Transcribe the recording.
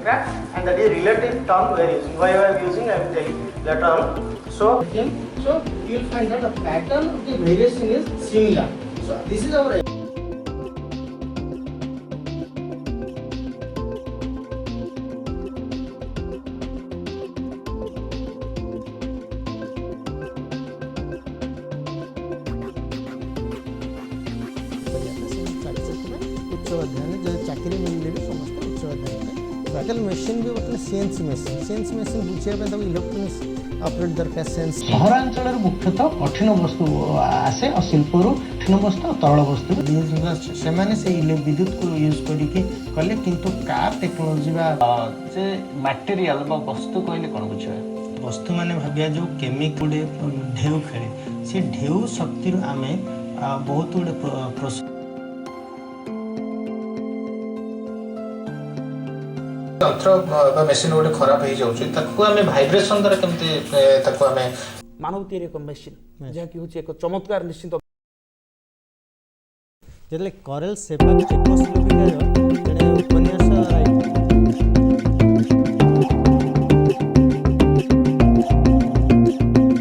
crack, and that is relative term we are using. Why I am using, I will tell you later on. So you will find that the pattern of the variation is similar. So this is our चाकरी मिलने भी समस्त उच्च अध्ययन machine भी बर्तमान CNC machine बुझाई electronics update दरकार सेन्स सहरांचल मुख्यतः कठिन वस्तु आसे और शिल्पर कठिन वस्तु और तरल वस्तु से विद्युत को यूज कले किंतु कार टेक्नोलोजी से मटेरियल वस्तु कहले कौन बुझे वस्तु माने भाबिया जो केमिक गुडे ढेउ खेले से ढेउ शक्ति आम बहुत गुडे यंत्र मेसीन गोटे खराब हो जाए भाइब्रेशन द्वारा केमती मानव तैयारी एक मेसीन जहाँकि हूँ एक चमत्कार निश्चित जेतले करेल सेपा चेकोस्लोवाकिया जने उपन्यास